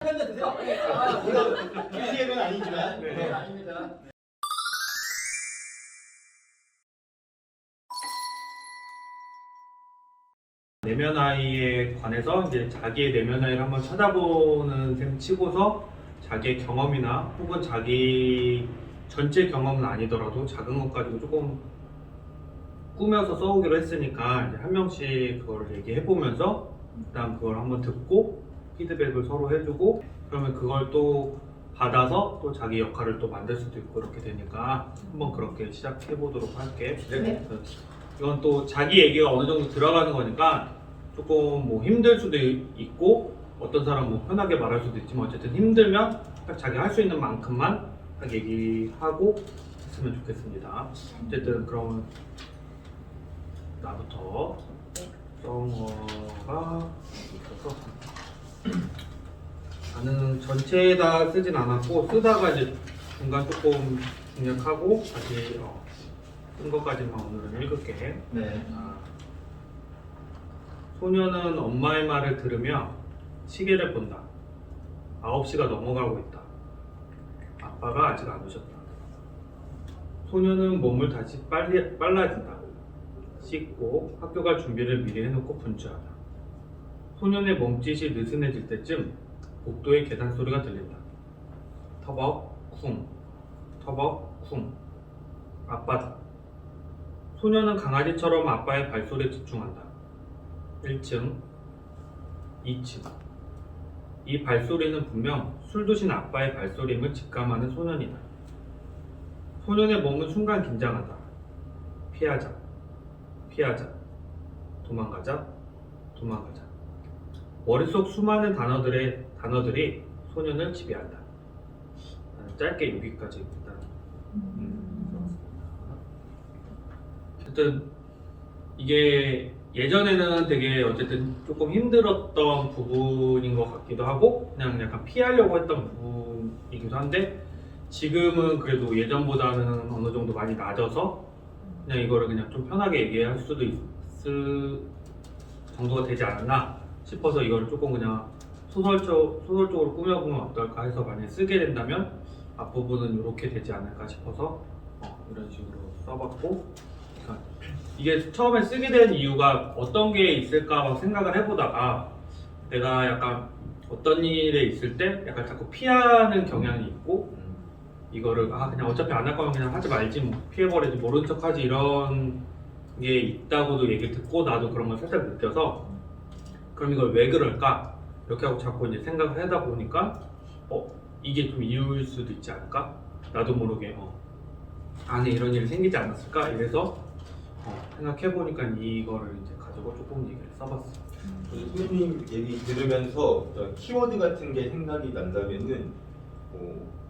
한잔 드세요. 이거 BGM은 아니지만 네, 아닙니다. 내면 아이에 관해서 이제 자기의 내면 아이를 한번 찾아보는 셈 치고서 자기의 경험이나 혹은 자기 전체 경험은 아니더라도 작은 것 가지고 조금 꾸며서 써오기로 했으니까 이제 한 명씩 그걸 얘기해 보면서 일단 그걸 한번 듣고 피드백을 서로 해주고 그러면 그걸 또 받아서 또 자기 역할을 또 만들 수도 있고 그렇게 되니까 한번 그렇게 시작해 보도록 할게. 네. 이건 또 자기 얘기가 어느 정도 들어가는 거니까 조금 뭐 힘들 수도 있고 어떤 사람 뭐 편하게 말할 수도 있지만 어쨌든 힘들면 딱 자기 할 수 있는 만큼만 딱 얘기하고 했으면 좋겠습니다. 어쨌든 그럼 나부터 영어가 있어서 나는 전체에다 쓰진 않았고 쓰다가 이제 중간 조금 중략하고 다시 쓴 것까지만 오늘은 읽을게. 네. 소녀는 엄마의 말을 들으며 시계를 본다. 9시가 넘어가고 있다. 아빠가 아직 안 오셨다. 소녀는 몸을 다시 빨라진다. 씻고 학교 갈 준비를 미리 해놓고 분주하다. 소년의 몸짓이 느슨해질 때쯤 복도의 계단 소리가 들린다. 터벅 쿵 터벅 쿵. 아빠다. 소년은 강아지처럼 아빠의 발소리에 집중한다. 1층 2층. 이 발소리는 분명 술 드신 아빠의 발소리임을 직감하는 소년이다. 소년의 몸은 순간 긴장한다. 피하자 피하자 도망가자 도망가자. 머릿속 수많은 단어들이 소년을 지배한다. 나는 짧게 여기까지 일단 어쨌든 이게 예전에는 되게 어쨌든 조금 힘들었던 부분인 것 같기도 하고 그냥 약간 피하려고 했던 부분이기도 한데 지금은 그래도 예전보다는 어느 정도 많이 낮아서 그냥 이거를 그냥 좀 편하게 얘기할 수도 있을 정도가 되지 않았나 싶어서 이거를 조금 그냥 소설적으로 꾸며보면 어떨까 해서 만약에 쓰게 된다면 앞부분은 이렇게 되지 않을까 싶어서 이런 식으로 써봤고 그러니까 이게 처음에 쓰게 된 이유가 어떤 게 있을까 막 생각을 해보다가 내가 약간 어떤 일에 있을 때 약간 자꾸 피하는 경향이 있고 이거를 그냥 어차피 안 할 거면 그냥 하지 말지 뭐 피해버리지 모른 척하지 이런 게 있다고도 얘기를 듣고 나도 그런 걸 살짝 느껴서 그럼 이걸 왜 그럴까 이렇게 하고 자꾸 이제 생각을 하다 보니까 이게 좀 이유일 수도 있지 않을까 나도 모르게 안에 이런 일이 생기지 않았을까 이래서 생각해보니까 이거를 이제 가지고 조금 얘기를 써봤어. 선생님 얘기 들으면서 어떤 키워드 같은 게 생각이 난다면은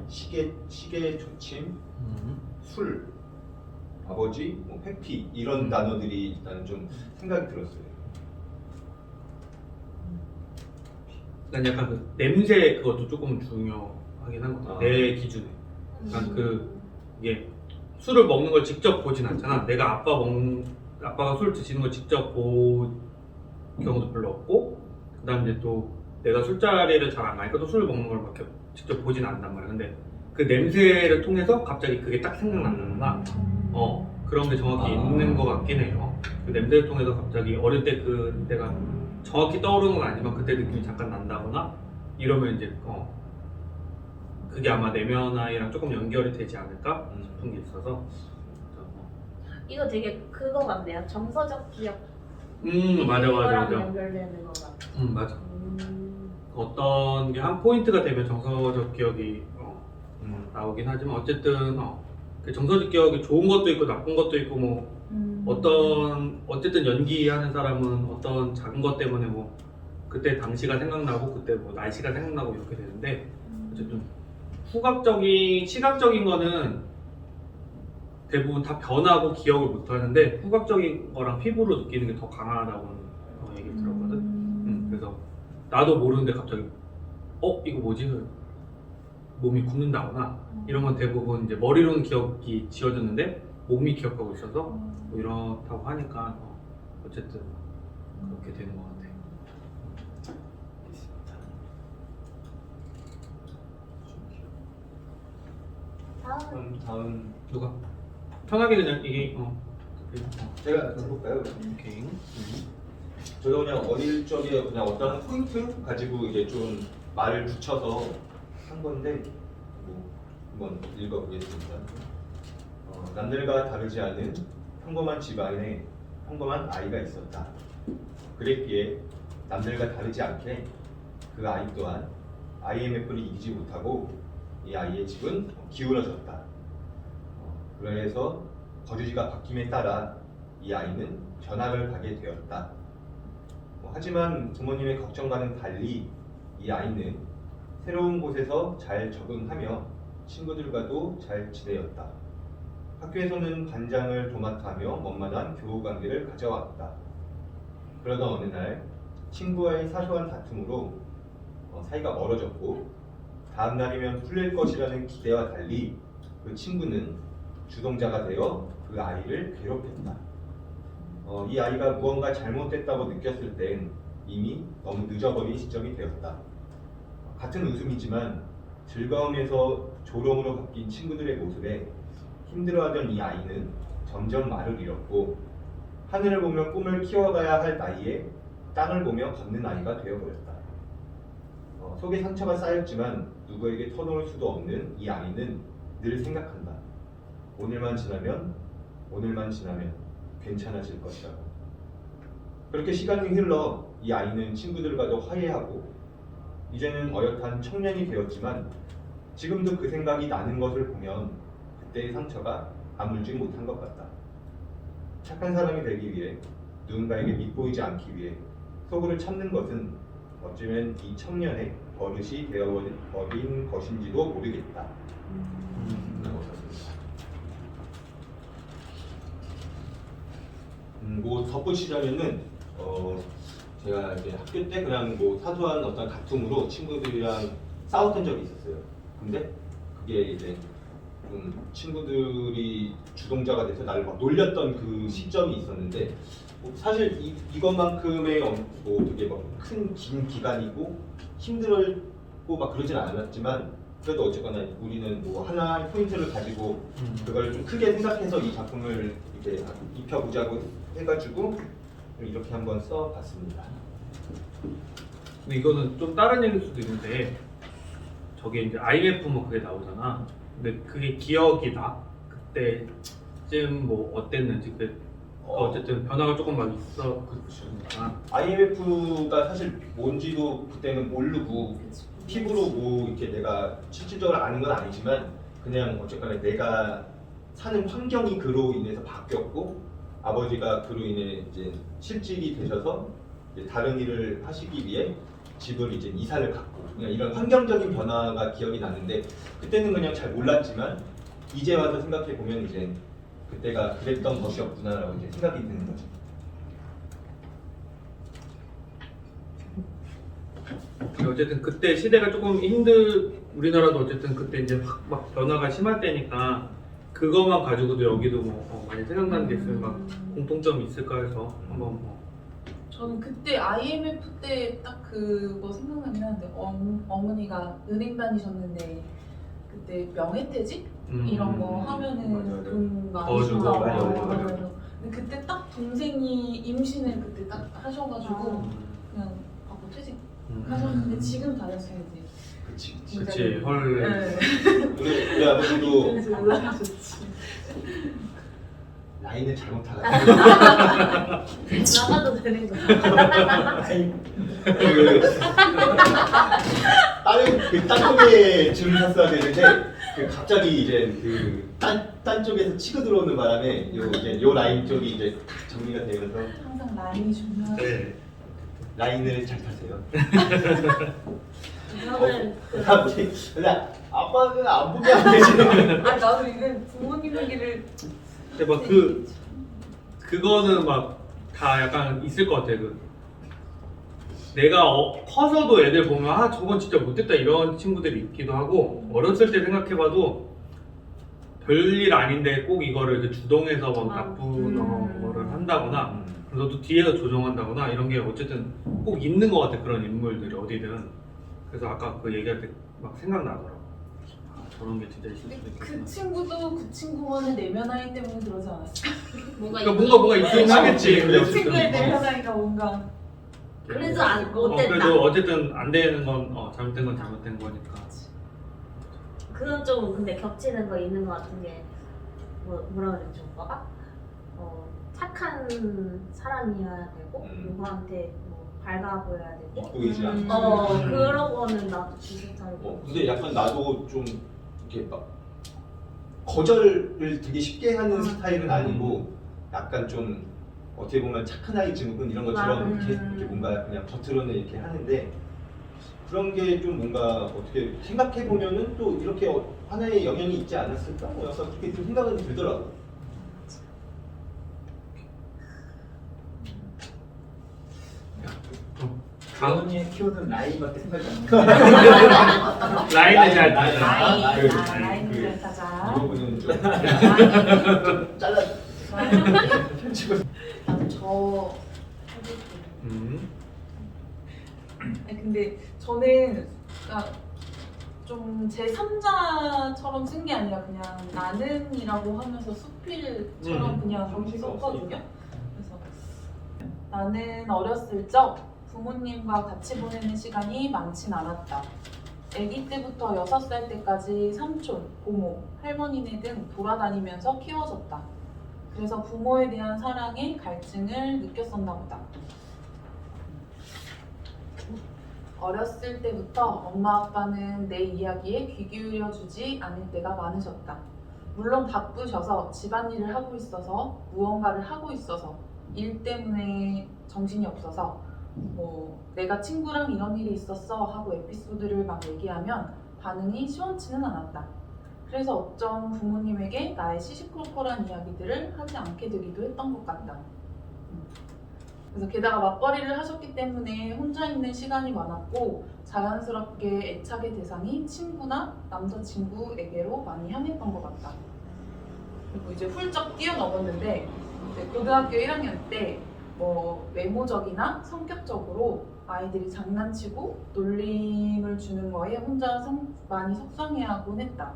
시계 초침, 술, 아버지, 회피 이런 단어들이 나는 좀 생각이 들었어요. 난 약간 그 냄새 그것도 조금 중요하긴 한 것 같아. 내 기준에. 그러니까 이게 술을 먹는 걸 직접 보진 않잖아. 내가 아빠가 술 드시는 걸 직접 본 경우도 별로 없고, 그다음 이제 또 내가 술자리를 잘 안 가니까 또 술을 먹는 걸 막 직접 보진 않단 말이야. 근데 그 냄새를 통해서 갑자기 그게 딱 생각난다거나, 그런 게 정확히 있는 것 같긴 해요. 그 냄새를 통해서 갑자기 어릴 때 그 내가 정확히 떠오르는 건 아니지만 그때 느낌이 잠깐 난다거나 이러면 이제 그게 아마 내면 아이랑 조금 연결이 되지 않을까 싶은 게 있어서. 이거 되게 그거 같네요. 정서적 기억. 맞아. 이거랑 연결되는 거 같아. 맞아. 어떤 게 한 포인트가 되면 정서적 기억이 나오긴 하지만 어쨌든 그 정서적 기억이 좋은 것도 있고 나쁜 것도 있고 뭐 어쨌든 연기하는 사람은 어떤 작은 것 때문에 뭐 그때 당시가 생각나고 그때 뭐 날씨가 생각나고 이렇게 되는데 어쨌든 시각적인 거는 대부분 다 변하고 기억을 못 하는데 후각적인 거랑 피부로 느끼는 게 더 강하다고 얘기를 들었거든. 그래서 나도 모르는데 갑자기 이거 뭐지? 몸이 굳는다거나 이런 건 대부분 이제 머리로는 기억이 지워졌는데 몸이 기억하고 있어서 뭐 이렇다고 하니까 어쨌든 그렇게 되는 것 같아. 다음 다음 누가? 편하게 그냥 이게 제가 해볼까요? 오케이. 저도 그냥 어릴 적에 그냥 어떤 포인트 가지고 이제 좀 말을 붙여서 한 건데 뭐 한번 읽어보겠습니다. 남들과 다르지 않은 평범한 집안에 평범한 아이가 있었다. 그랬기에 남들과 다르지 않게 그 아이 또한 IMF를 이기지 못하고 이 아이의 집은 기울어졌다. 그래서 거주지가 바뀜에 따라 이 아이는 전학을 가게 되었다. 하지만 부모님의 걱정과는 달리 이 아이는 새로운 곳에서 잘 적응하며 친구들과도 잘 지내었다. 학교에서는 반장을 도맡아며 원만한 교우 관계를 가져왔다. 그러던 어느 날 친구와의 사소한 다툼으로 사이가 멀어졌고 다음 날이면 풀릴 것이라는 기대와 달리 그 친구는 주동자가 되어 그 아이를 괴롭혔다. 이 아이가 무언가 잘못됐다고 느꼈을 땐 이미 너무 늦어버린 시점이 되었다. 같은 웃음이지만 즐거움에서 조롱으로 바뀐 친구들의 모습에 힘들어하던 이 아이는 점점 말을 잃었고 하늘을 보며 꿈을 키워가야 할 나이에 땅을 보며 걷는 아이가 되어버렸다. 속에 상처가 쌓였지만 누구에게 터놓을 수도 없는 이 아이는 늘 생각한다. 오늘만 지나면 괜찮아질 것이라고. 그렇게 시간이 흘러 이 아이는 친구들과도 화해하고 이제는 어엿한 청년이 되었지만 지금도 그 생각이 나는 것을 보면 그때의 상처가 아물지 못한 것 같다. 착한 사람이 되기 위해 누군가에게 밉보이지 않기 위해 속으로 참는 것은 어쩌면 이 청년의 버릇이 되어버린 것인지도 모르겠다. 라고 썼습니다. 뭐 덧붙이자면은 제가 이제 학교 때 그냥 뭐 사소한 어떤 다툼으로 친구들이랑 싸웠던 적이 있었어요. 근데 그게 이제 좀 친구들이 주동자가 돼서 나를 막 놀렸던 그 시점이 있었는데 뭐 사실 이것만큼의 뭐 되게 막 큰 긴 기간이고 힘들고 막 그러진 않았지만 그래도 어쨌거나 우리는 뭐 하나의 포인트를 가지고 그걸 좀 크게 생각해서 이 작품을 이제 입혀보자고 해가지고 이렇게 한번 써봤습니다. 근데 이거는 좀 다른 얘기일 수도 있는데 저게 이제 IMF 뭐 그게 나오잖아. 근데 그게 기억이다. 그때쯤 뭐 어땠는지 어쨌든 변화가 조금 막 있어. 그렇구나. IMF가 사실 뭔지도 그때는 모르고 팁으로 뭐 이렇게 내가 실질적으로 아는 건 아니지만 그냥 어쨌거나 내가 사는 환경이 그로 인해서 바뀌었고 아버지가 그로 인해 이제 실직이 되셔서 이제 다른 일을 하시기 위해 집을 이제 이사를 갔고 그냥 이런 환경적인 변화가 기억이 나는데 그때는 그냥 잘 몰랐지만 이제 와서 생각해 보면 이제 그때가 그랬던 것이었구나라고 이제 생각이 드는 거죠. 어쨌든 그때 시대가 조금 우리나라도 어쨌든 그때 이제 막 변화가 심할 때니까 그것만 가지고도 여기도 뭐 많이 생각나는 게 있으면 막 공통점이 있을까 해서 한번 뭐. 저는 그때 IMF 때 딱 그거 생각나긴 하는데 어머니가 은행 다니셨는데 그때 명예퇴직 이런 거 하면은 맞아요. 돈 많이 더 주고, 준다고 맞아요. 하더라고요. 근데 그때 딱 동생이 임신을 그때 딱 하셔가지고 그냥 바로 퇴직하셨는데 지금 다녔어요 이제. 그치. 그치 헐. 네. 우리 아버지도 그래서 연락하셨지. 라인을 잘못하가지고 나가도 되는 거야. 그 다른 쪽에 줄을 섰어야 되는데 갑자기 이제 딴 쪽에서 치고 들어오는 바람에 요 라인 쪽이 이제 딱 정리가 되면서 항상 라인이 중요하죠. 네. 라인을 잘 타세요. 저는 근데 아빠는 안 보게 안 되지. 아 나도 이게 부모님 얘기를 근데 막 그거는 막 다 약간 있을 것 같아. 내가 커서도 애들 보면 저건 진짜 못됐다 이런 친구들이 있기도 하고 어렸을 때 생각해봐도 별일 아닌데 꼭 이거를 이제 주동해서 막 나쁜 거를 한다거나 너도 뒤에서 조정한다거나 이런 게 어쨌든 꼭 있는 것 같아. 그런 인물들이 어디든. 그래서 아까 그 얘기할 때 막 생각나더라고. 저런 게 뒤될 수도 있겠구나. 그 친구도 그 친구만의 내면아이 때문에 그러지 않았어. 그러니까 뭐가 있긴 하겠지. 그 친구의 내면아이가 뭔가 그래서 안 그래도 못됐다. 어쨌든 안 되는 건 잘못된 건 잘못된 거니까. 그건 좀 근데 겹치는 거 있는 것 같은 게 뭐라 그랬지 오빠가? 착한 사람이어야 되고 누구한테 뭐 밝아 보여야 되고 돋보이지 않고. 그런 거는 나도 비슷하고 근데 약간 나도 좀 이렇게 막 거절을 되게 쉽게 하는 스타일은 아니고 약간 좀 어떻게 보면 착한 아이 증후군 이런 것처럼 이렇게 뭔가 그냥 겉으로는 이렇게 하는데 그런 게 좀 뭔가 어떻게 생각해 보면은 또 이렇게 하나의 영향이 있지 않았을까? 뭐 약간 그렇게 좀 생각은 들더라고. 가은이의 키워드는 나이밖에 생각이 안 나. 라인을 잘 나이. 타자. 라인을 잘 타자. 이 부분은 좀 잘라. 나도 저 아니, 근데 저는 그러니까 좀 제 3자처럼 쓴 게 아니라 그냥 나는이라고 하면서 수필처럼 그냥 썼거든요. 그래서 나는 어렸을 적 부모님과 같이 보내는 시간이 많진 않았다. 아기 때부터 6살 때까지 삼촌, 고모, 할머니네 등 돌아다니면서 키워졌다. 그래서 부모에 대한 사랑에 갈증을 느꼈었나 보다. 어렸을 때부터 엄마 아빠는 내 이야기에 귀 기울여 주지 않을 때가 많으셨다. 물론 바쁘셔서 집안일을 하고 있어서 무언가를 하고 있어서 일 때문에 정신이 없어서 뭐 내가 친구랑 이런 일이 있었어 하고 에피소드를 막 얘기하면 반응이 시원치는 않았다. 그래서 어쩜 부모님에게 나의 시시콜콜한 이야기들을 하지 않게 되기도 했던 것 같다. 그래서 게다가 맞벌이를 하셨기 때문에 혼자 있는 시간이 많았고 자연스럽게 애착의 대상이 친구나 남자친구에게로 많이 향했던 것 같다. 그리고 이제 훌쩍 뛰어넘었는데 이제 고등학교 1학년 때 뭐 외모적이나 성격적으로 아이들이 장난치고 놀림을 주는 거에 혼자 많이 속상해하곤 했다.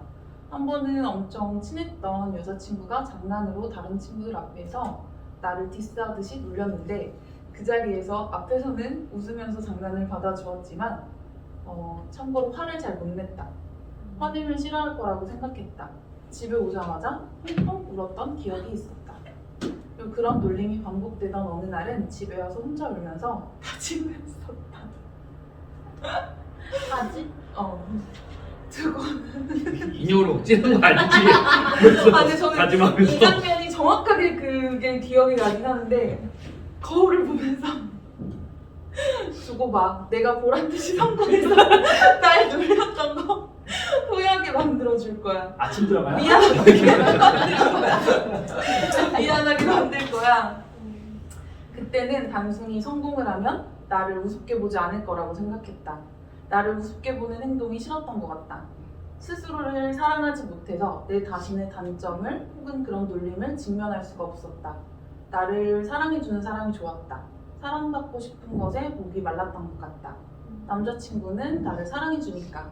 한 번은 엄청 친했던 여자친구가 장난으로 다른 친구들 앞에서 나를 디스하듯이 놀렸는데 그 자리에서 앞에서는 웃으면서 장난을 받아주었지만 참고로 화를 잘 못 냈다. 화내면 싫어할 거라고 생각했다. 집에 오자마자 펑펑 울었던 기억이 있었다. 그리고 그런 놀림이 반복되던 어느 날은 집에 와서 혼자 울면서 다짐을 했었다. 하지? 인형으로 찌는 거 아니지? 근데 저는 다짐하면서. 이 장면이 정확하게 그게 기억이 나긴 하는데 거울을 보면서 주고 막 내가 보란 듯이 성공해서 날 놀렸던 거 후회하게 만들어줄 거야. 아침 드라마야? 미안하게 만들 거야. 미안하게 만들 거야. 그때는 단순히 성공을 하면 나를 우습게 보지 않을 거라고 생각했다. 나를 우습게 보는 행동이 싫었던 것 같다. 스스로를 사랑하지 못해서 내 자신의 단점을 혹은 그런 놀림을 직면할 수가 없었다. 나를 사랑해주는 사람이 좋았다. 사랑받고 싶은 것에 목이 말랐던 것 같다. 남자친구는 나를 사랑해주니까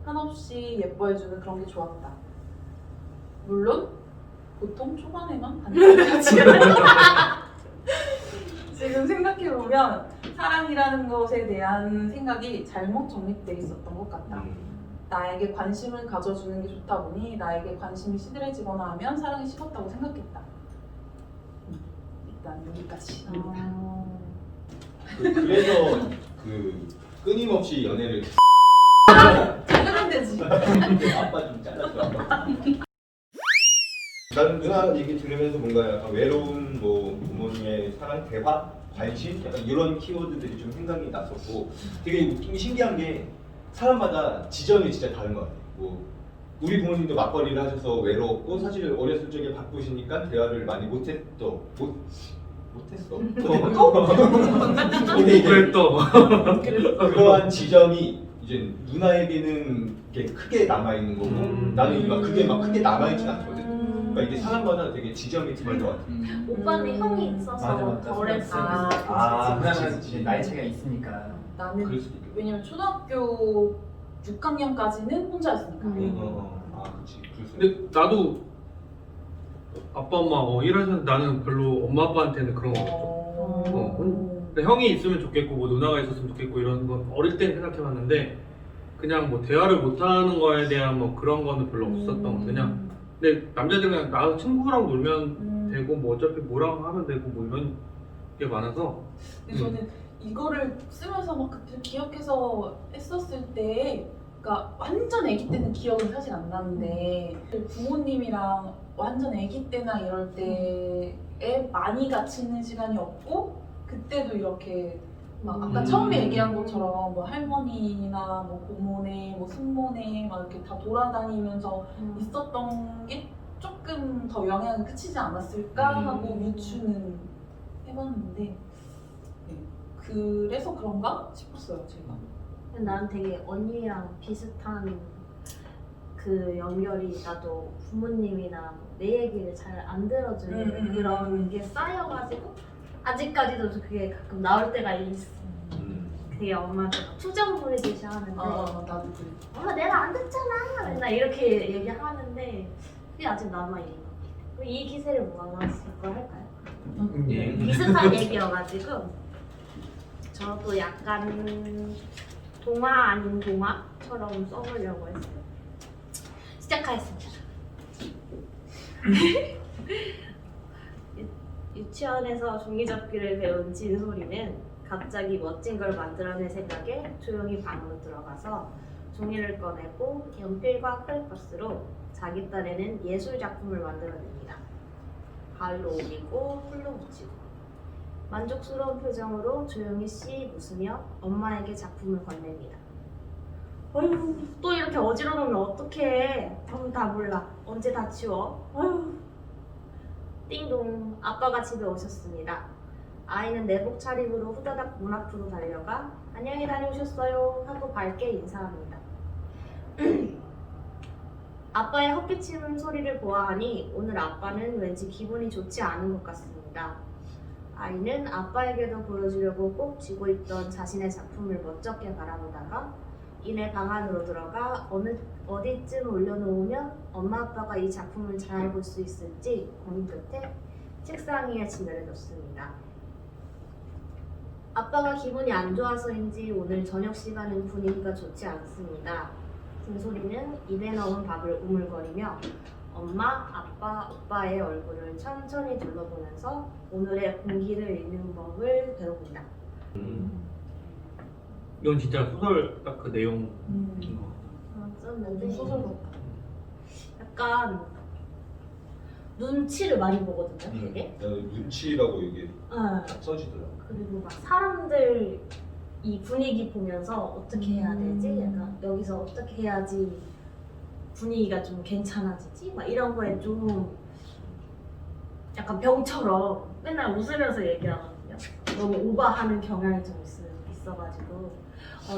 한없이 예뻐해주는 그런 게 좋았다. 물론 보통 초반에만 반짝이지. 지금 생각해보면 사랑이라는 것에 대한 생각이 잘못 정립돼 있었던 것 같다. 나에게 관심을 가져주는 게 좋다 보니 나에게 관심이 시들해지거나 하면 사랑이 식었다고 생각했다. 일단 여기까지. 그래서 그 끊임없이 연애를 잘하면 되지. 아빠 좀 잘랐어. 나는 누나 얘기 들으면서 뭔가 약간 외로움, 뭐 부모님의 사랑, 대화, 관심, 약간 이런 키워드들이 좀 생각이 났었고 되게 웃긴 게 신기한 게 사람마다 지점이 진짜 다른 것 같아요. 뭐 우리 부모님도 맞벌이를 하셔서 외로웠고 사실 어렸을 적에 바쁘시니까 대화를 많이 못했어. 근데 이제 왜 또? 그러한 지점이 이제 누나에게는 이게 크게 남아 있는 거고 나는 막 그게 막 크게 남아 있진 않거든. 그러니까 이게 사람마다 되게 지점이 다른 것 같아. 오빠는 형이 있어서 맞아. 덜했어. 누나는 이제 나이 차이가 있으니까. 나는 그럴 수도 있겠다. 왜냐면 초등학교 6학년까지는 혼자였으니까. 그치. 그래서 근데 나도 아빠 엄마 일하셨는데 나는 별로 엄마 아빠한테는 그런 거 없어. 근데 형이 있으면 좋겠고 뭐 누나가 있었으면 좋겠고 이런 건 어릴 때 생각해봤는데 그냥 뭐 대화를 못하는 거에 대한 뭐 그런 거는 별로 없었던 것 같아. 그냥 근데 남자들은 그냥 나 친구랑 놀면 되고 뭐 어차피 뭐랑 하면 되고 뭐 이런 게 많아서 근데 저는 이거를 쓰면서 막 그때 기억해서 했었을 때, 그러니까 완전 아기 때는 기억은 사실 안 나는데 부모님이랑 완전 아기 때나 이럴 때에 많이 같이 있는 시간이 없고 그때도 이렇게 막 아까 처음에 얘기한 것처럼 뭐 할머니나 뭐 고모네, 뭐 숙모네 막 이렇게 다 돌아다니면서 있었던 게 조금 더 영향을 끼치지 않았을까 하고 유추는 해봤는데 네. 그래서 그런가 싶었어요 제가. 난 되게 언니랑 비슷한 그 연결이 나도 부모님이나 내 얘기를 잘 안 들어주는 그런 게 쌓여가지고 아직까지도 그게 가끔 나올 때가 있어. 되게 엄마한테 막 투정 부리듯이 하는데 나도 그래. 엄마 내가 안 듣잖아 맨날 이렇게 얘기하는데 그게 아직 남아있는 것 같아. 이 기세를 모아놨을 걸 할까요? 예. 비슷한 얘기여가지고 저도 약간 동화 아닌 동화처럼 써보려고 했어요. 시작하겠습니다. 유치원에서 종이접기를 배운 진솔이는 갑자기 멋진 걸 만들어낼 생각에 조용히 방으로 들어가서 종이를 꺼내고 연필과 크레파스로 자기 딴에는 예술 작품을 만들어냅니다. 가위로 올리고 풀로 붙이고 만족스러운 표정으로 조용히 씩 웃으며 엄마에게 작품을 건넵니다. 어휴 또 이렇게 어지러우면 어떡해. 다 몰라. 언제 다 치워. 어휴. 띵동 아빠가 집에 오셨습니다. 아이는 내복 차림으로 후다닥 문 앞으로 달려가 안녕히 다녀오셨어요 하고 밝게 인사합니다. 아빠의 헛기침 소리를 보아하니 오늘 아빠는 왠지 기분이 좋지 않은 것 같습니다. 아이는 아빠에게도 보여주려고 꼭 쥐고 있던 자신의 작품을 멋쩍게 바라보다가 이내 방 안으로 들어가 어디쯤 올려놓으면 엄마 아빠가 이 작품을 잘 볼 수 있을지 고민 끝에 책상 위에 지내려뒀습니다. 아빠가 기분이 안 좋아서인지 오늘 저녁 시간은 분위기가 좋지 않습니다. 진솔이는 입에 넣은 밥을 우물거리며 엄마, 아빠, 오빠의 얼굴을 천천히 둘러보면서 오늘의 공기를 읽는 법을 배웁니다. 이건 진짜 소설 딱 그 내용인 것 같아. 썼는데 소설 같다. 약간 눈치를 많이 보거든요, 되게. 눈치라고 이게 네. 써지더라고. 그리고 막 사람들 이 분위기 보면서 어떻게 해야 되지? 약간 여기서 어떻게 해야지 분위기가 좀 괜찮아지지? 막 이런 거에 좀 약간 병처럼 맨날 웃으면서 얘기하거든요. 너무 오버하는 경향이 좀 있어가지고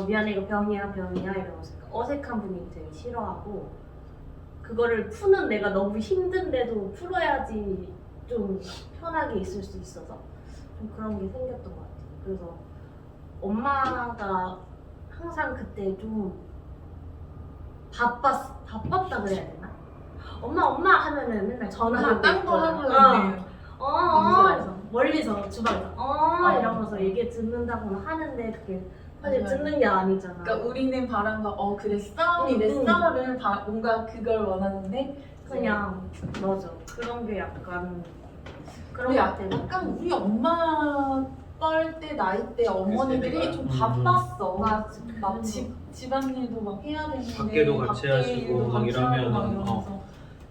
미안해 이거 병이야 이러면서 어색한 분위기 되게 싫어하고 그거를 푸는 내가 너무 힘든데도 풀어야지 좀 편하게 있을 수 있어서 좀 그런 게 생겼던 것 같아요. 그래서 엄마가 항상 그때 좀 바빴다 그래야 되나? 엄마 하면은 맨날 전화하고 딴거 하고 있는데 그래서 멀리서 주방에서 이러면서 얘기 듣는다고는 하는데 그게 사실 맞아요. 듣는 게 아니잖아. 그러니까 우리는 바람과 그랬어? 이랬어를 뭔가 그걸 원하는데 그냥 맞아. 그런 게 약간 그런 우리 것 같아. 약간 우리 엄마 아빠일 때 나이 때 어머니들이 좀 바빴어. 맞아. 막 집안일도 막 해야 되는데 밖에도 같이 밖에도 하시고 막 같이 하고 이러면, 막 이러면서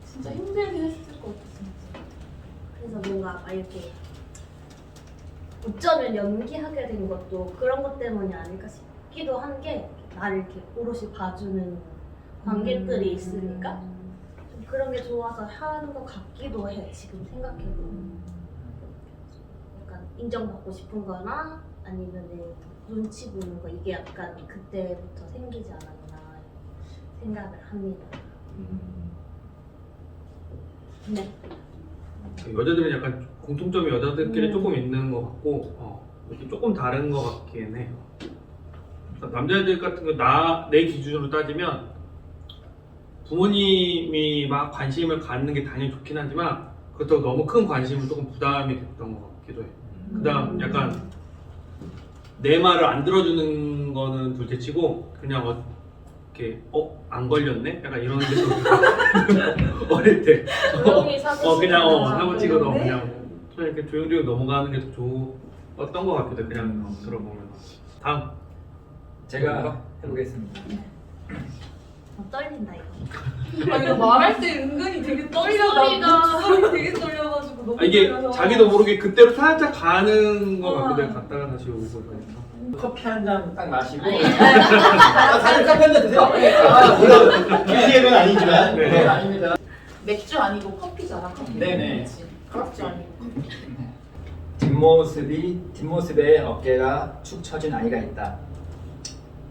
진짜 힘들긴 했을 것 같아 진짜. 그래서 뭔가 막 이렇게 어쩌면 연기하게 된 것도 그런 것 때문이 아닐까 싶기도 한 게 나를 이렇게 오롯이 봐주는 관객들이 있으니까 좀 그런 게 좋아서 하는 것 같기도 해. 지금 생각해보면 약간 인정받고 싶은 거나 아니면 눈치 보는 거 이게 약간 그때부터 생기지 않았나 생각을 합니다. 네. 여자들은 약간 공통점이 여자들끼리 조금 있는 것 같고 이렇게 조금 다른 것 같긴 해요. 그러니까 남자애들 같은 거 내 기준으로 따지면 부모님이 막 관심을 갖는 게 당연히 좋긴 하지만 그렇다고 너무 큰 관심은 조금 부담이 됐던 것 같기도 해요. 그다음 약간 내 말을 안 들어주는 거는 둘째치고 그냥 이렇게 안 걸렸네? 약간 이런 게 좀 어릴 때 조용히 사고 그냥 사고 치고 그러네? 그냥 이렇게 조용조용 넘어가는 게 더 좋았던 것 같기도 해요. 그냥 들어보면. 다음. 제가 해보겠습니다. 떨린다 이거. 아 이거 말할 때 은근히 되게 떨려. 나 목소리 되게 떨려가지고 너무 이게 떨려서. 자기도 모르게 그때로 살짝 가는 것 같기도 해요. 갔다가 다시 오고 그러니까. 커피 한 잔 딱 마시고 아니, 다들 커피 한 잔 드세요. 물론 PD는 아니지만 네. 네, 아닙니다. 맥주 아니고 커피잖아. 커피. 네네. 그치. 맥주 아니고. 뒷모습에 어깨가 축 처진 아이가 있다.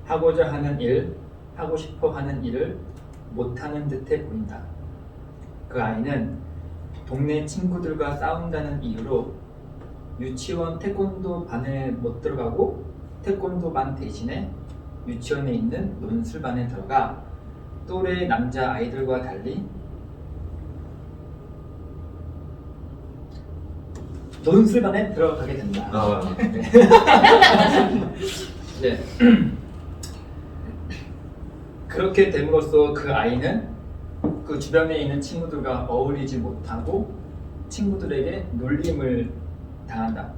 하고자 하는 일, 하고 싶어 하는 일을 못하는 듯해 보인다. 그 아이는 동네 친구들과 싸운다는 이유로 유치원 태권도 반에 못 들어가고 태권도 반 대신에 유치원에 있는 논술반에 들어가 또래 남자 아이들과 달리 논술반에 들어가게 된다. 네. 그렇게 됨으로써 그 아이는 그 주변에 있는 친구들과 어울리지 못하고 친구들에게 놀림을 당한다.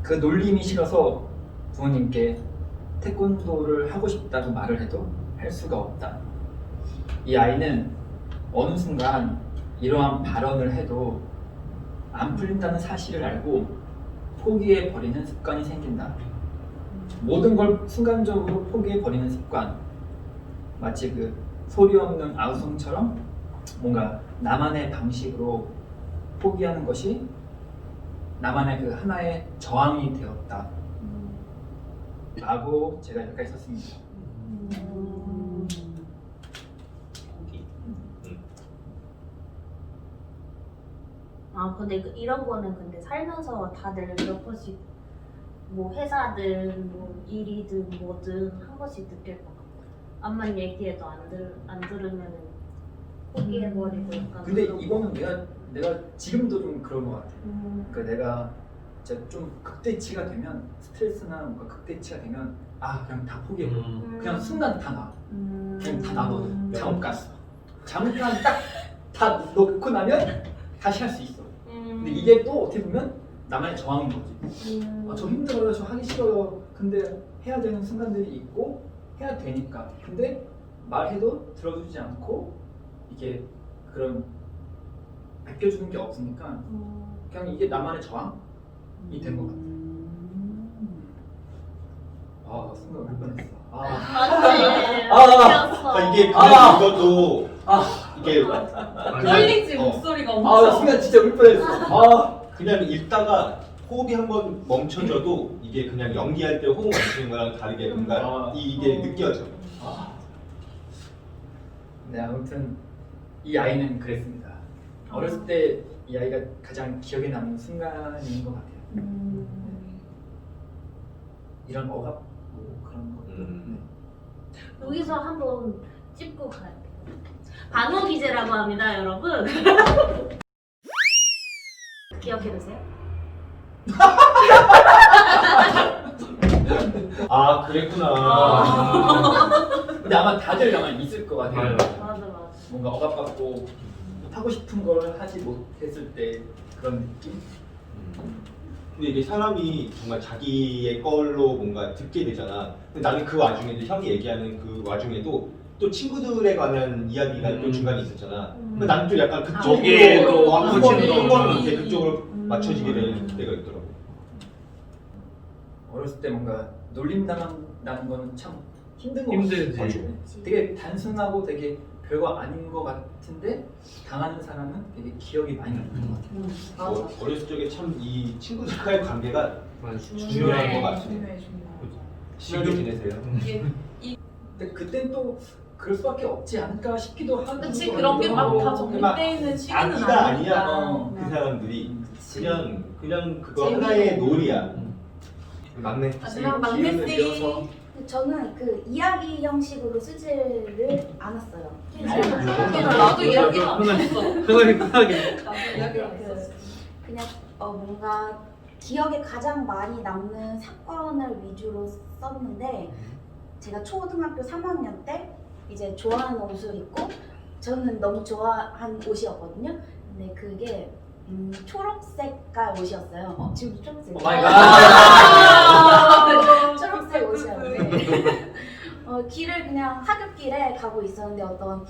그 놀림이 싫어서 부모님께 태권도를 하고 싶다고 말을 해도 할 수가 없다. 이 아이는 어느 순간 이러한 발언을 해도 안 풀린다는 사실을 알고 포기해 버리는 습관이 생긴다. 모든 걸 순간적으로 포기해 버리는 습관. 마치 그 소리 없는 아우성처럼 뭔가 나만의 방식으로 포기하는 것이 나만의 그 하나의 저항이 되었다. 라고 제가 여기까지 썼습니다. 아 근데 이런 거는 근데 살면서 다들 몇 번씩 뭐 회사든 뭐 일이든 뭐든 한 번씩 느낄 것 같아. 암만 얘기해도 안 들으면 포기해버리고 약간. 근데 그런 이거는 거. 내가 지금도 좀 그런 것 같아. 그러니까 내가 진짜 좀 극대치가 되면 스트레스나 뭔가 극대치가 되면 그냥 다 포기해버려. 그냥 순간 다 나. 그냥 다 나거든. 잠깐 딱 다 놓고 나면 다시 할 수 있어. 근데 이게 또 어떻게 보면 나만의 저항인 거지. 저 힘들어요, 저 하기 싫어요. 근데 해야 되는 순간들이 있고 해야 되니까. 근데 말해도 들어주지 않고 이게 그런 아껴주는 게 없으니까 그냥 이게 나만의 저항이 된 것 같아. 순간 울 뻔했어. 맞지. 이게 이것도 이게 떨리지 목소리가 엄청. 나 순간 진짜 울 뻔했어. 그냥 읽다가 호흡이 한번 멈춰져도 이게 그냥 연기할 때 호흡 멈추는 거랑 다르게 뭔가 이게 느껴져. 네, 아무튼 이 아이는 그랬습니다. 어렸을 때 이 아이가 가장 기억에 남는 순간인 것 같아요. 이런 억압 뭐 그런 것들. 여기서 한번 짚고 가야 돼. 반호기제라고 합니다, 여러분. 기억해두세요. 그랬구나. 근데 아마 다들 아마 있을 것 같아요. 맞아. 뭔가 억압받고 하고 싶은 걸 하지 못했을 때 그런 느낌? 근데 이게 사람이 정말 자기의 걸로 뭔가 듣게 되잖아. 근데 나는 그 와중에 이제 형이 얘기하는 그 와중에도 또 친구들에 관한 이야기가 또 중간에 있었잖아. 근데 나는 또 약간 거기에 또 그쪽으로 얹혀지는 한번 거. 이렇게 그쪽으로 맞춰지게 되는 때가 있더라고. 어렸을 때 뭔가 놀림당한다는 거는 참 힘든 거 힘들지. 같아요. 되게 단순하고 되게 별거 아닌 것 같은데 당하는 사람은 되게 기억이 많이 남는 것 같아요. 어렸을 적에 참 이 친구들과의 관계가 맞아. 중요한 것 같아. 중요해. 친하게 지내세요. 근데 그땐 또 그럴 수밖에 없지 않을까 싶기도 하고. 그치 그런 게 막 다 정립돼 있는 시기는 아기가 아니니까. 아니야. 그 사람들이 그치. 그냥 그거 재미로. 하나의 놀이야. 막내. 마지막 막내 기운을 씨. 이어서 근데 저는 그 이야기 형식으로 쓰지를 않았어요. 나도 이야기는 안 했어. 편하게 편하게. 나도 이야기 안 그 했었어. 그냥 뭔가 기억에 가장 많이 남는 사건을 위주로 썼는데 제가 초등학교 3학년 때 이제 좋아하는 옷을 입고 저는 너무 좋아한 옷이었거든요. 근데 그게 초록색깔 옷이었어요. 지금 초록색. 오 마이 갓. 초록색 옷이었는데 길을 그냥 하굣길에 가고 있었는데 어떤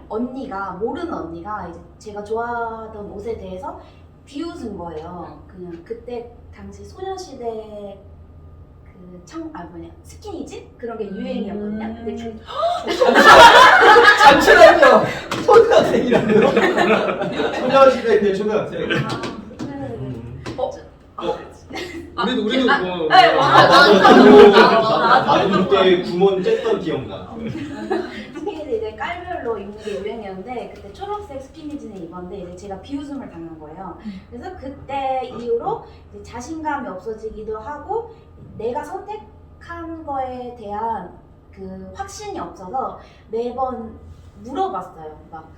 언니가 모르는 언니가 이제 제가 좋아하던 옷에 대해서 비웃은 거예요. 그냥 그때 당시 소녀시대 스키니진 그런 게 유행이었거든요. 근데 잠시만요. 초등학생이라고요? 소녀시대 때 초등학생. 우리도 뭐. 나도 그때 구몬 쬐던 기억나. 스키니진 이제 깔별로 입는 게 유행이었는데 그때 초록색 스키니진을 입었는데 이제 제가 비웃음을 당한 거예요. 그래서 그때 이후로 이제 자신감이 없어지기도 하고 내가 선택한 거에 대한 그 확신이 없어서 매번 물어봤어요. 막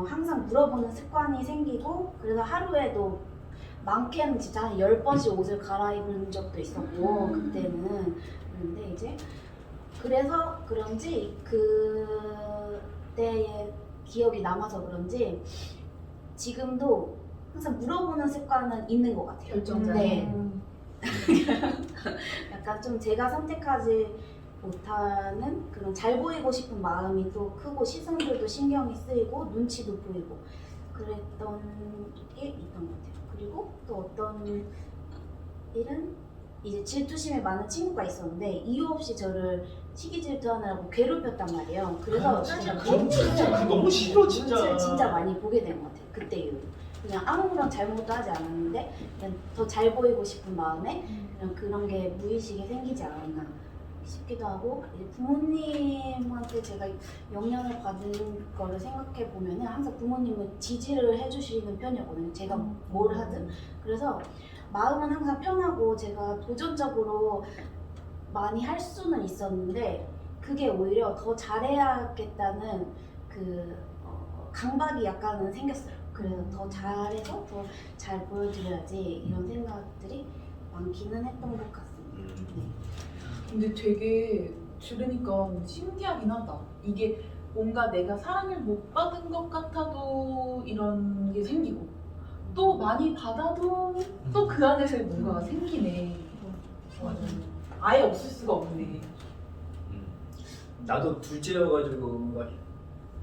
항상 물어보는 습관이 생기고 그래서 하루에도 많게는 진짜 한 10번씩 옷을 갈아입은 적도 있었고 그때는. 그런데 이제 그래서 그런지 그때의 기억이 남아서 그런지 지금도 항상 물어보는 습관은 있는 것 같아요. 결정자. 네. 약간 좀 제가 선택하지 못하는 그런 잘 보이고 싶은 마음이 또 크고 시선들도 신경이 쓰이고 눈치도 보이고 그랬던 게 있던 것 같아요. 그리고 또 어떤 일은 이제 질투심이 많은 친구가 있었는데 이유 없이 저를 시기 질투하느라고 괴롭혔단 말이에요. 그래서 제가 너무 싫어 진짜. 눈치를 진짜 많이 보게 된 것 같아요. 그때 이후로. 그냥 아무런 잘못도 하지 않았는데 그냥 더 잘 보이고 싶은 마음에 그냥 그런 게 무의식에 생기지 않았나 싶기도 하고 이제 부모님한테 제가 영향을 받은 거를 생각해 보면은 항상 부모님은 지지를 해주시는 편이었거든요. 제가 뭘 하든. 그래서 마음은 항상 편하고 제가 도전적으로 많이 할 수는 있었는데 그게 오히려 더 잘해야겠다는 그 강박이 약간은 생겼어요. 그래서 더 잘해서 더 잘 보여드려야지 이런 생각들이 많기는 했던 것 같습니다. 네. 근데 되게 들으니까 신기하긴 하다. 이게 뭔가 내가 사랑을 못 받은 것 같아도 이런 게 생기고 또 많이 받아도 또 그 안에서 뭔가가 생기네. 아예 없을 수가 없네. 나도 둘째여가지고 뭔가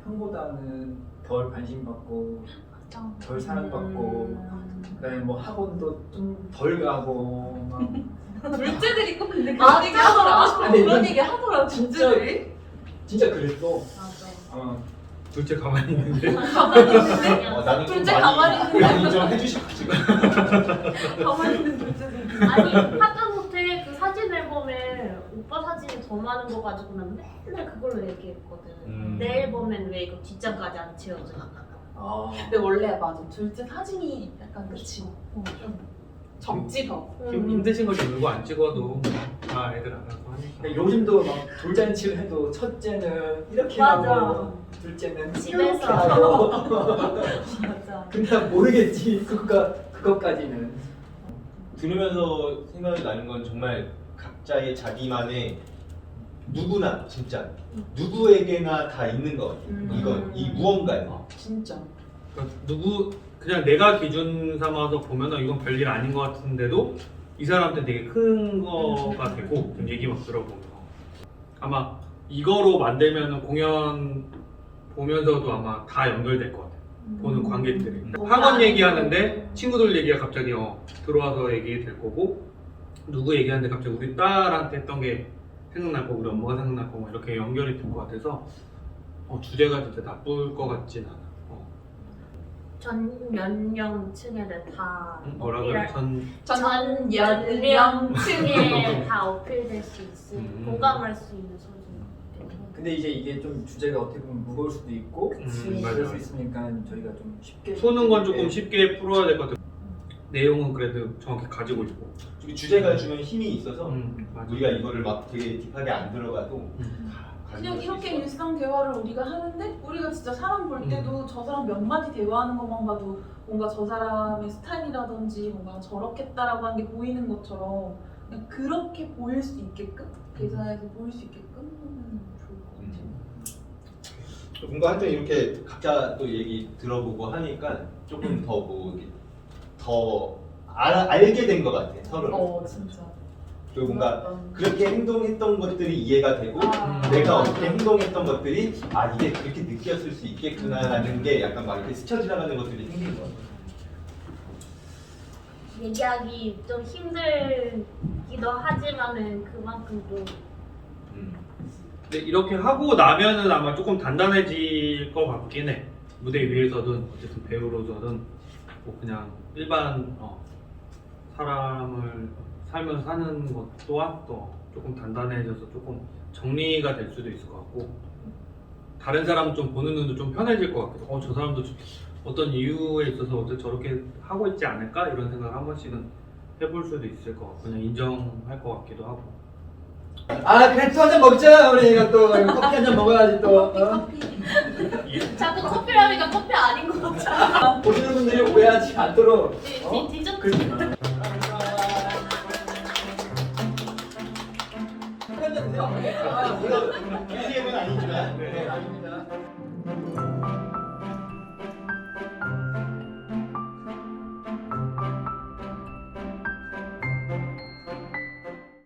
형보다는 덜 관심받고 덜 사랑받고 그다음에 뭐 학원도 좀 덜 가고 막 둘째들이 꼭 근데 그런 얘기 하더라. 아니, 그런 얘기 하더라. 진짜 둘째들이. 진짜 그랬어. 맞아. 둘째 가만히 있는데. 가만히 있는데. 나는 좀 둘째 가만히 많이 있는데. 많이 좀 해주시고 지금. 가만히 있는 둘째들이. 아니 하다못해 그 사진 앨범에 오빠 사진이 더 많은 거 가지고는 맨날 그걸로 얘기했거든. 내 앨범엔 왜 이거 뒷장까지 안 채워져? 근데 원래 맞아. 둘째 사진이 약간 그치. 좀 적지 더. 힘드신 거 누구 안 찍어도 다 애들 알아서 하니까. 근데 요즘도 막 돌잔치를 해도 첫째는 이렇게 맞아. 하고 둘째는 집에서. 이렇게 하고 맞아. 그냥 모르겠지 그것까지는. 들으면서 생각이 나는 건 정말 각자의 자기만의 누구나 진짜 누구에게나 다 있는 것 같아요. 이건 이 무언가에. 진짜. 그러니까 그냥 내가 기준 삼아서 보면은 이건 별일 아닌 것 같은데도 이 사람한테 되게 큰 거가 되고 좀 얘기 막 들어보면 아마 이거로 만들면은 공연 보면서도 아마 다 연결될 것 같아요. 보는 관객들이 학원 얘기하는데 친구들 얘기가 갑자기 들어와서 얘기될 거고 누구 얘기하는데 갑자기 우리 딸한테 했던 게 생각날 거고 우리 엄마가 생각날 거고 이렇게 연결이 될 것 같아서 주제가 진짜 나쁠 것 같진 않아. 전 연령층에는 다 뭐라 그래? 전 연령층에 다 어필될 수 있을 공감할 수 있는 소리. 근데 이제 이게 좀 주제가 어떻게 보면 무거울 수도 있고 맞아. 그럴 수 있으니까 저희가 좀 쉽게 푸는 건 조금 쉽게 풀어야 될 것 같아요. 내용은 그래도 정확히 가지고 있고. 주제가 주면 힘이 있어서 맞아. 우리가 이거를 막 되게 딥하게 안 들어가도 그냥 가지고 있을 이렇게 수 있어. 일상 대화를 우리가 하는데 우리가 진짜 사람 볼 때도 저 사람 몇 마디 대화하는 것만 봐도 뭔가 저 사람의 스타일이라든지 뭔가 저렇겠다라고 하는 게 보이는 것처럼 그냥 그렇게 보일 수 있게끔 대사에서 보일 수 있게끔 하면 좋을 것 같아요. 뭔가 하여튼 이렇게 각자 또 얘기 들어보고 하니까 조금 더 뭐 더 알게 된 것 같아 서로. 진짜. 그리고 뭔가 그렇게 행동했던 것들이 이해가 되고 내가 어떻게 행동했던 것들이 이게 그렇게 느꼈을 수 있겠구나라는 게 약간 막 이렇게 스쳐 지나가는 것들이 생긴 것 같아. 얘기하기 좀 힘들기도 하지만은 그만큼 또 근데 이렇게 하고 나면은 아마 조금 단단해질 것 같긴 해. 무대 위에서든 어쨌든 배우로서든 뭐 그냥 일반 사람을 살면서 사는 것 또한 또 조금 단단해져서 조금 정리가 될 수도 있을 것 같고 다른 사람 좀 보는 눈도 좀 편해질 것 같기도. 저 사람도 어떤 이유에 있어서 어떻게 저렇게 하고 있지 않을까 이런 생각을 한 번씩은 해볼 수도 있을 것 같고 그냥 인정할 것 같기도 하고. 그래 또 한 잔 먹자. 우리 이거 또 커피 한 잔 먹어야지 또. 자꾸 커피라니까 커피 아닌 것 같아. 보시는 분들이 오해하지 않도록. 디저트. 그렇지. 이거 BGM은 아니지만. 아닙니다.